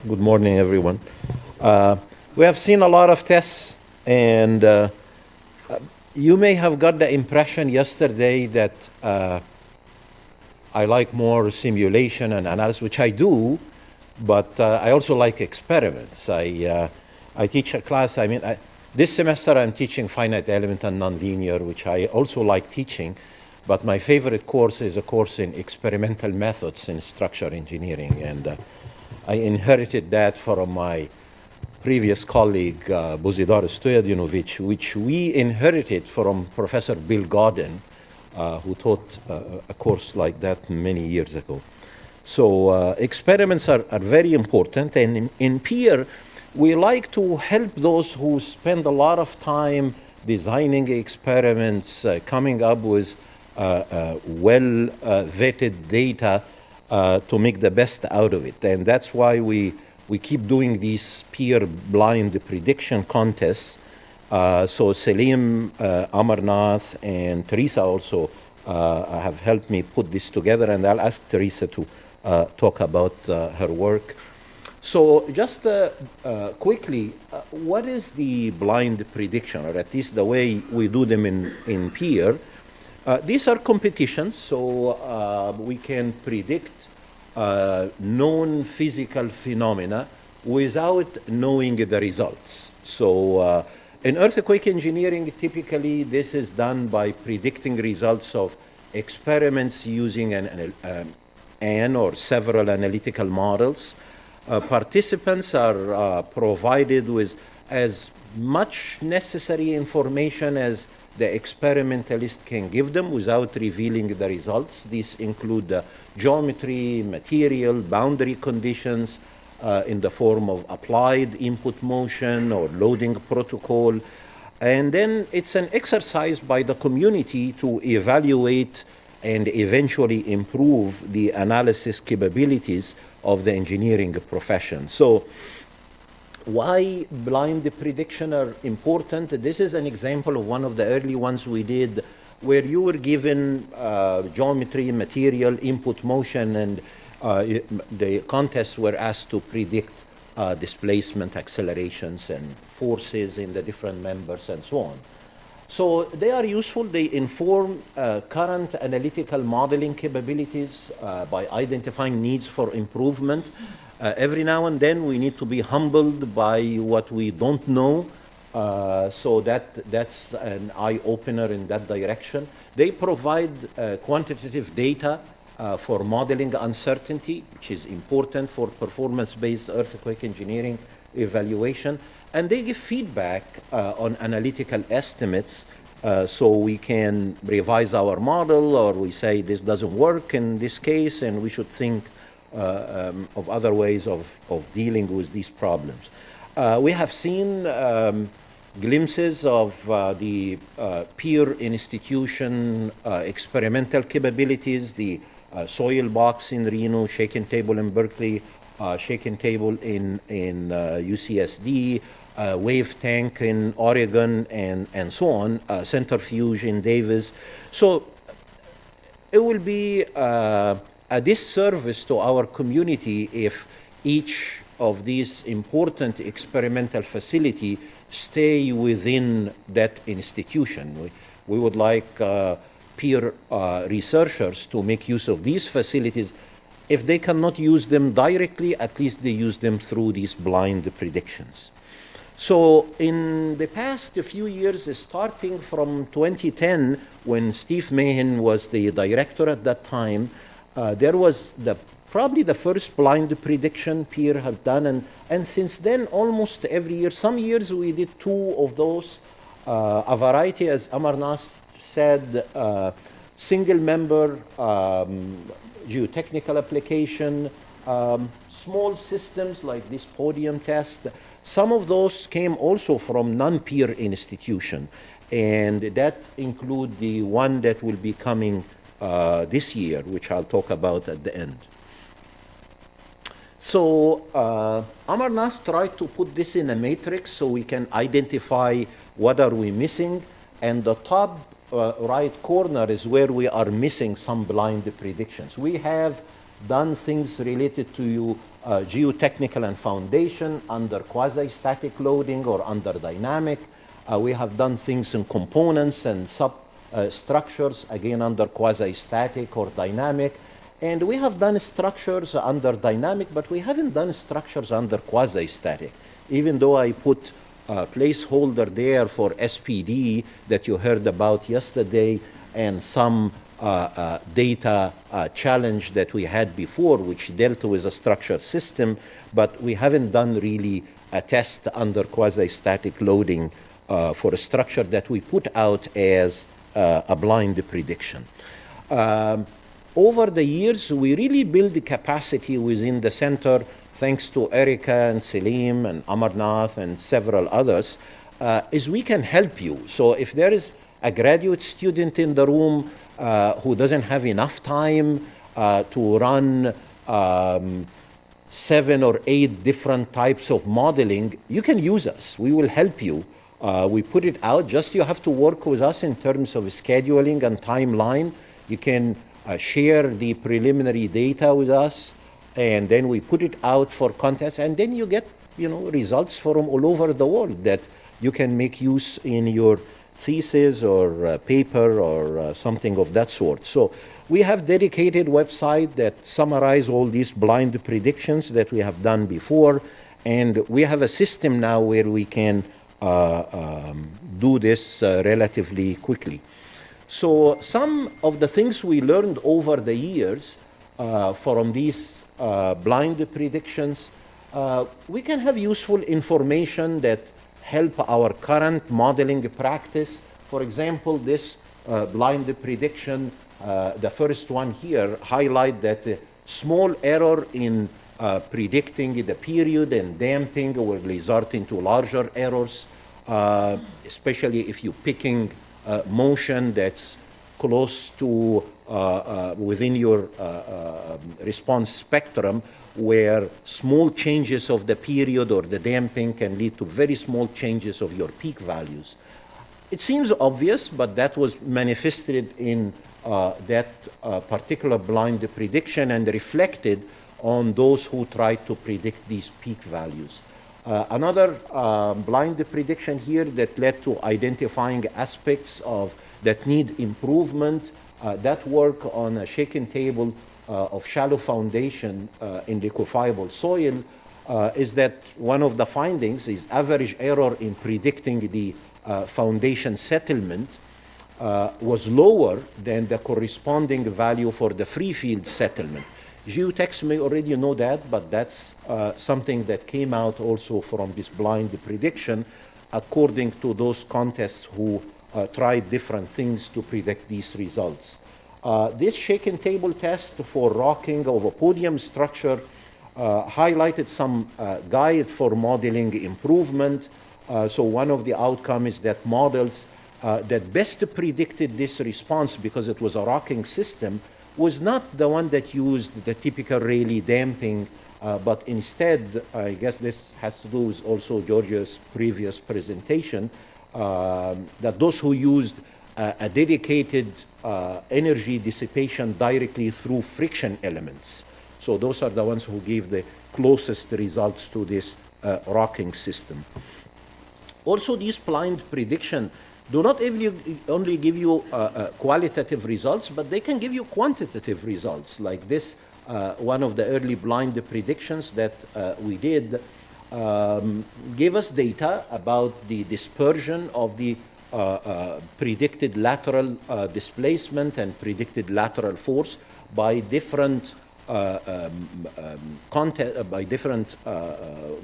Good morning, everyone. We have seen a lot of tests, and you may have got the impression yesterday that I like more simulation and analysis, which I do, but I also like experiments. I teach a class. This semester I'm teaching finite element and nonlinear, which I also like teaching, but my favorite course is a course in experimental methods in structural engineering, and I inherited that from my previous colleague, Bozidar Stojadinovic, which we inherited from Professor Bill Godin, who taught a course like that many years ago. So experiments are very important, and in peer, we like to help those who spend a lot of time designing experiments, coming up with well-vetted data to make the best out of it. And that's why we keep doing these peer blind prediction contests. So Selim, Amarnath, and Teresa also have helped me put this together, and I'll ask Teresa to talk about her work. So just quickly, what is the blind prediction, or at least the way we do them in peer? These are competitions, so we can predict known physical phenomena without knowing the results. So in earthquake engineering, typically this is done by predicting results of experiments using an or several analytical models. Participants are provided with as much necessary information as the experimentalist can give them without revealing the results. These include geometry, material, boundary conditions in the form of applied input motion or loading protocol. And then it's an exercise by the community to evaluate and eventually improve the analysis capabilities of the engineering profession. So why blind prediction are important? This is an example of one of the early ones we did, where you were given geometry, material, input motion, and the contests were asked to predict displacement, accelerations, and forces in the different members, and so on. So they are useful. They inform current analytical modeling capabilities by identifying needs for improvement. Every now and then we need to be humbled by what we don't know, so that's an eye-opener in that direction. They provide quantitative data for modeling uncertainty, which is important for performance-based earthquake engineering evaluation. And they give feedback on analytical estimates, so we can revise our model, or we say this doesn't work in this case, and we should think of other ways of dealing with these problems. We have seen glimpses of the peer institution experimental capabilities, the soil box in Reno, shaken table in Berkeley, shaken table in UCSD, wave tank in Oregon, and so on, centrifuge in Davis. So it will be a disservice to our community if each of these important experimental facility stay within that institution. We would like peer researchers to make use of these facilities. If they cannot use them directly, at least they use them through these blind predictions. So in the past few years, starting from 2010, when Steve Mahan was the director at that time, there was probably the first blind prediction peer had done, and since then, almost every year, some years we did 2 of those, a variety, as Amarnath said, single member, geotechnical application, small systems like this podium test. Some of those came also from non-peer institution, and that include the one that will be coming this year, which I'll talk about at the end. So Amarnath tried to put this in a matrix so we can identify what are we missing, and the top right corner is where we are missing some blind predictions. We have done things related to geotechnical and foundation under quasi-static loading or under dynamic. We have done things in components and substructures, again under quasi-static or dynamic. And we have done structures under dynamic, but we haven't done structures under quasi-static. Even though I put a placeholder there for SPD that you heard about yesterday and some data challenge that we had before, which dealt with a structure system, but we haven't done really a test under quasi-static loading for a structure that we put out as a blind prediction. Over the years, we really built the capacity within the center, thanks to Erica and Selim and Amarnath and several others, is we can help you. So if there is a graduate student in the room who doesn't have enough time to run 7 or 8 different types of modeling, you can use us. We will help you. We put it out, just you have to work with us in terms of scheduling and timeline. You can share the preliminary data with us, and then we put it out for contests, and then you get results from all over the world that you can make use in your thesis or paper or something of that sort. So we have dedicated website that summarize all these blind predictions that we have done before, and we have a system now where we can do this relatively quickly. So some of the things we learned over the years from these blind predictions, we can have useful information that help our current modeling practice. For example, this blind prediction, the first one here, highlight that a small error in predicting the period and damping will result into larger errors, especially if you're picking motion that's close to within your response spectrum, where small changes of the period or the damping can lead to very small changes of your peak values. It seems obvious, but that was manifested in that particular blind prediction and reflected on those who tried to predict these peak values. Another blind prediction here that led to identifying aspects that need improvement, that work on a shaken table of shallow foundation in liquefiable soil, is that one of the findings is average error in predicting the foundation settlement was lower than the corresponding value for the free field settlement. Geotechs may already know that, but that's something that came out also from this blind prediction, according to those contests who tried different things to predict these results. This shaken table test for rocking of a podium structure highlighted some guide for modeling improvement. So one of the outcomes is that models that best predicted this response, because it was a rocking system, was not the one that used the typical Rayleigh damping, but instead, I guess this has to do with also Georgia's previous presentation, that those who used a dedicated energy dissipation directly through friction elements. So those are the ones who gave the closest results to this rocking system. Also, these blind prediction do not only give you qualitative results, but they can give you quantitative results. Like this, one of the early blind predictions that we did gave us data about the dispersion of the predicted lateral displacement and predicted lateral force by different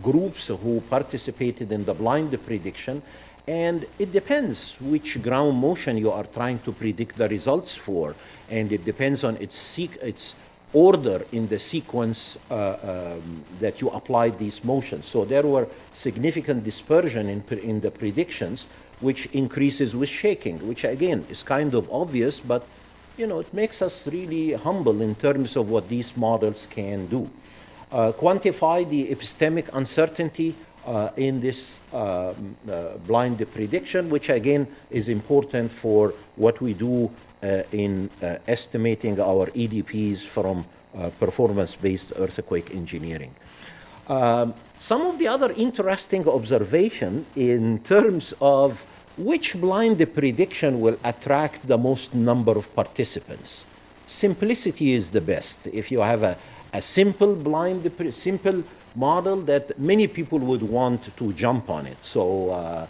groups who participated in the blind prediction. And it depends which ground motion you are trying to predict the results for, and it depends on its order in the sequence that you applied these motions. So there were significant dispersion in the predictions, which increases with shaking, which again is kind of obvious, but it makes us really humble in terms of what these models can do. Quantify the epistemic uncertainty in this blind prediction, which again is important for what we do in estimating our EDPs from performance-based earthquake engineering. Some of the other interesting observation in terms of which blind prediction will attract the most number of participants. Simplicity is the best. If you have a simple simple model that many people would want to jump on it. So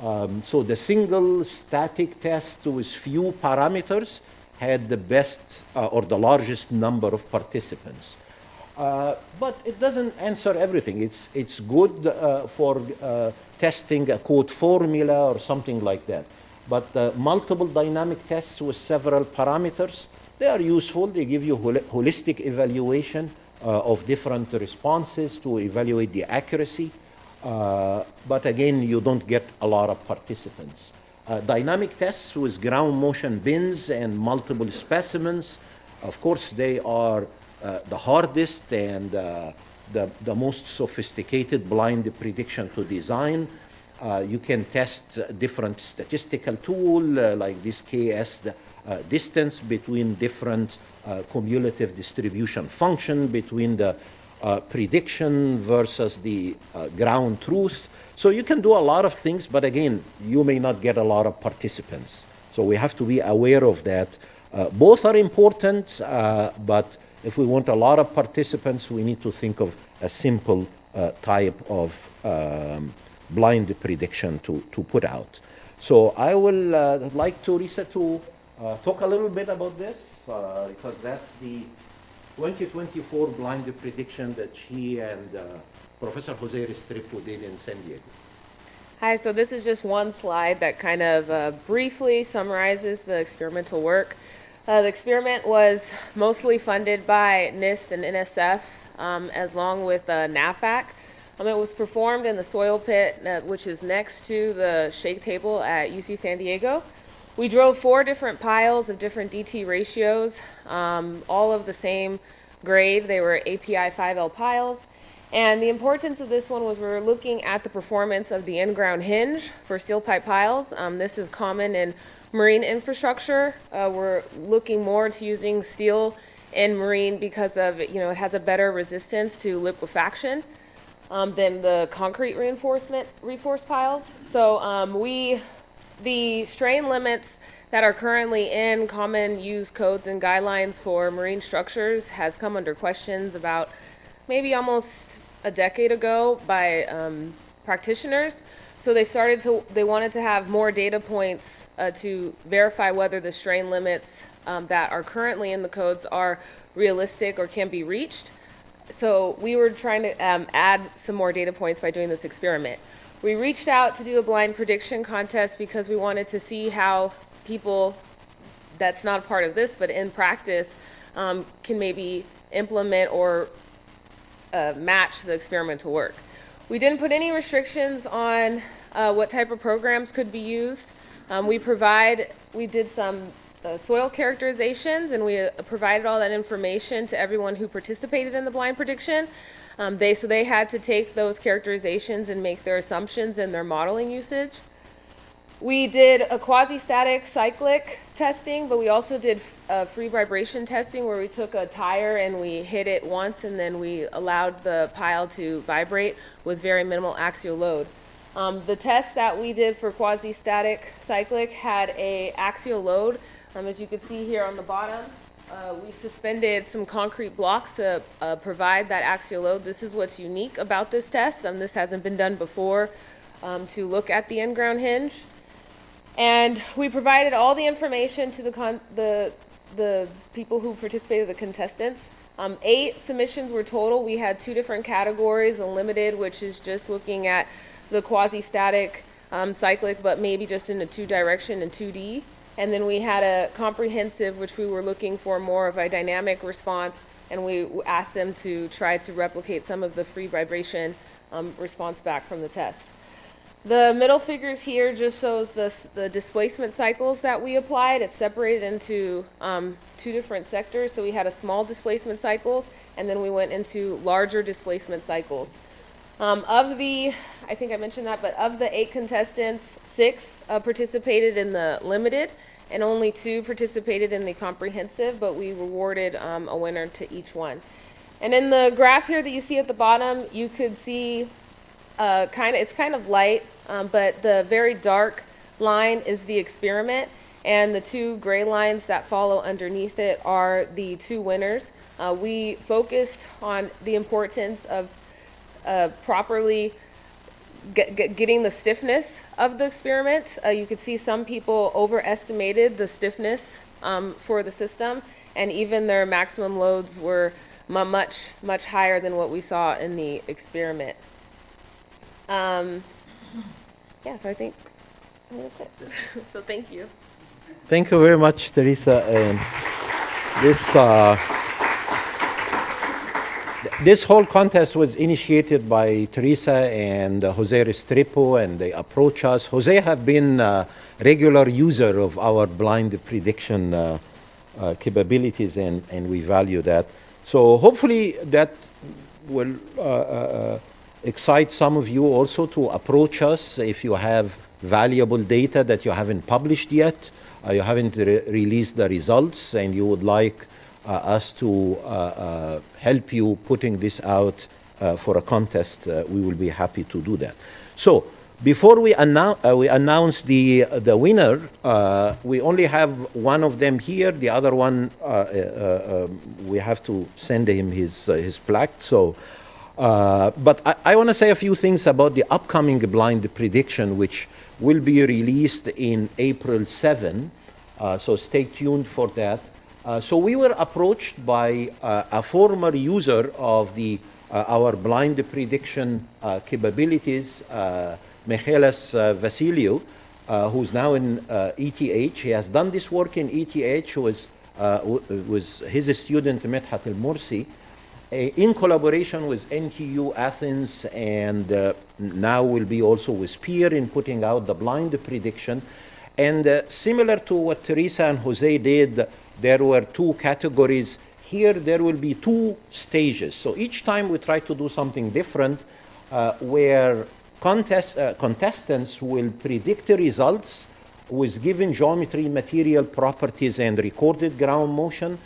the single static test with few parameters had the best or the largest number of participants. But it doesn't answer everything. It's good for testing a code formula or something like that. But multiple dynamic tests with several parameters, they are useful. They give you holistic evaluation of different responses to evaluate the accuracy. But again, you don't get a lot of participants. Dynamic tests with ground motion bins and multiple specimens, of course, they are the hardest and the most sophisticated blind prediction to design. You can test different statistical tool like this KS distance between different cumulative distribution function between the prediction versus the ground truth. So you can do a lot of things, but again, you may not get a lot of participants. So we have to be aware of that. Both are important, but if we want a lot of participants, we need to think of a simple type of blind prediction to put out. So I will like to Lisa to talk a little bit about this because that's the 2024 blind prediction that she and Professor Jose Restrepo did in San Diego. Hi, so this is just one slide that kind of briefly summarizes the experimental work. The experiment was mostly funded by NIST and NSF, as long with NAFAC. It was performed in the soil pit, which is next to the shake table at UC San Diego. We drove 4 different piles of different DT ratios, all of the same grade. They were API 5L piles. And the importance of this one was we were looking at the performance of the in-ground hinge for steel pipe piles. This is common in marine infrastructure. We're looking more to using steel in marine because of, it has a better resistance to liquefaction than the concrete reinforced piles. So the strain limits that are currently in common use codes and guidelines for marine structures has come under questions about maybe almost a decade ago by practitioners. So they wanted to have more data points to verify whether the strain limits that are currently in the codes are realistic or can be reached. So we were trying to add some more data points by doing this experiment. We reached out to do a blind prediction contest because we wanted to see how people, that's not a part of this, but in practice, can maybe implement or match the experimental work. We didn't put any restrictions on what type of programs could be used. We did some soil characterizations, and we provided all that information to everyone who participated in the blind prediction. So they had to take those characterizations and make their assumptions in their modeling usage. We did a quasi-static cyclic testing, but we also did free vibration testing where we took a tire and we hit it once and then we allowed the pile to vibrate with very minimal axial load. The test that we did for quasi-static cyclic had a axial load. As you can see here on the bottom, we suspended some concrete blocks to provide that axial load. This is what's unique about this test. This hasn't been done before to look at the in-ground hinge. And we provided all the information to the people who participated, the contestants. 8 submissions were total. We had 2 different categories, a limited, which is just looking at the quasi-static cyclic, but maybe just in a 2-direction and 2D. And then we had a comprehensive, which we were looking for more of a dynamic response, and we asked them to try to replicate some of the free vibration response back from the test. The middle figures here just shows the displacement cycles that we applied. It's separated into 2 different sectors. So we had a small displacement cycles, and then we went into larger displacement cycles. I think I mentioned that, but of the 8 contestants, 6 participated in the limited, and only 2 participated in the comprehensive, but we rewarded a winner to each one. And in the graph here that you see at the bottom, you could see it's kind of light, but the very dark line is the experiment, and the two gray lines that follow underneath it are the two winners. We focused on the importance of properly getting the stiffness of the experiment. You could see some people overestimated the stiffness for the system, and even their maximum loads were much higher than what we saw in the experiment. Yeah, so I think that's it. So thank you. Thank you very much, Teresa. And this whole contest was initiated by Teresa and Jose Restrepo, and they approached us. Jose have been a regular user of our blind prediction capabilities, and we value that. So hopefully that will excite some of you also to approach us if you have valuable data that you haven't published yet, you haven't released the results, and you would like us to help you putting this out for a contest. We will be happy to do that. So before we announce the winner, we only have one of them here. The other one, we have to send him his plaque. So, but I want to say a few things about the upcoming blind prediction, which will be released in April 7. So stay tuned for that. So we were approached by a former user of our blind prediction capabilities, Michaelis Vasiliou, who's now in ETH. He has done this work in ETH, was his student Medhat El-Morsi, in collaboration with NTU Athens, and now will be also with Peer in putting out the blind prediction. And similar to what Teresa and Jose did, there were two categories. Here there will be two stages. So each time we try to do something different, where contestants will predict the results with given geometry, material properties, and recorded ground motion.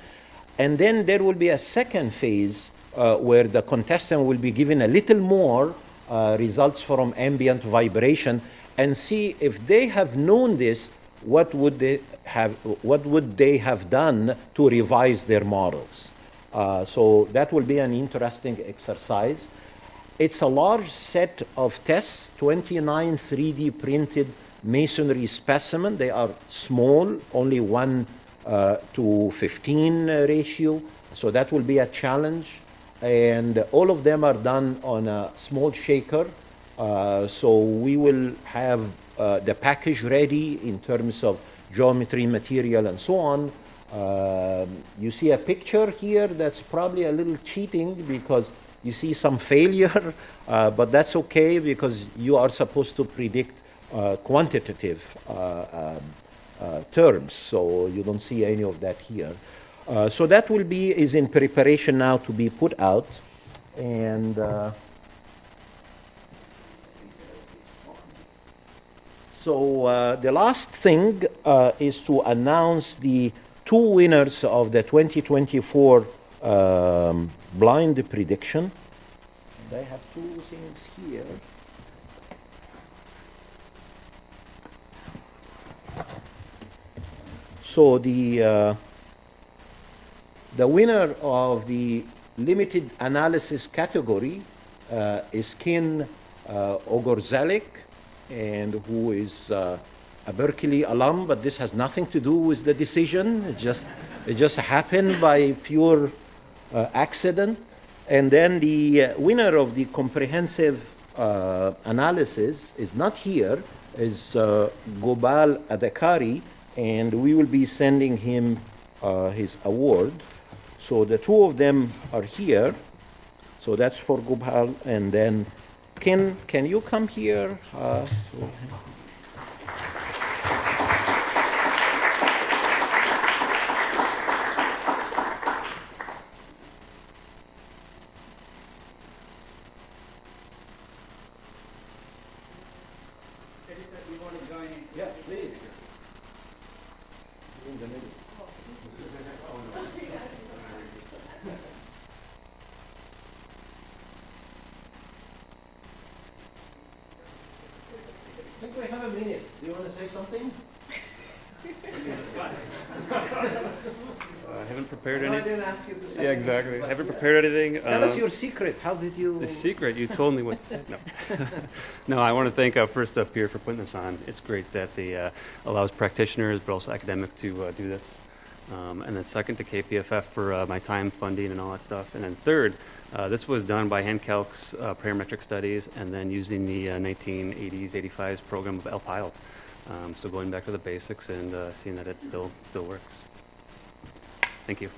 And then there will be a second phase where the contestant will be given a little more results from ambient vibration, and see if they have known this, what would they have done to revise their models. So that will be an interesting exercise. It's a large set of tests, 29 3D printed masonry specimens. They are small, only 1 to 15 ratio. So that will be a challenge. And all of them are done on a small shaker. So we will have the package ready in terms of geometry, material, and so on. You see a picture here that's probably a little cheating because you see some failure, but that's okay because you are supposed to predict quantitative terms, so you don't see any of that here. So that is in preparation now to be put out. And so the last thing is to announce the two winners of the 2024 blind prediction. And I have two things here. So the winner of the limited analysis category is Ken Ogorzalik, and who is a Berkeley alum, but this has nothing to do with the decision. It just happened by pure accident. And then the winner of the comprehensive analysis is not here, is Gopal Adhikari, and we will be sending him his award. So the two of them are here. So that's for Gopal. And then Ken, can you come here? Yeah, please. In the middle. I think we have a minute. Do you want to say something? I haven't prepared No, I anything. didn't ask you to say Yeah, anything, exactly. but Haven't prepared anything. Tell us your secret. How did you? The secret, you told me what to say. No, no, I want to thank first up here for putting this on. It's great that they allows practitioners, but also academics to do this. And then second to KPFF for my time funding and all that stuff. And then third, this was done by HandCalc's parametric studies and then using the 1980s, 85s program of LPILE. So going back to the basics and seeing that it still works. Thank you.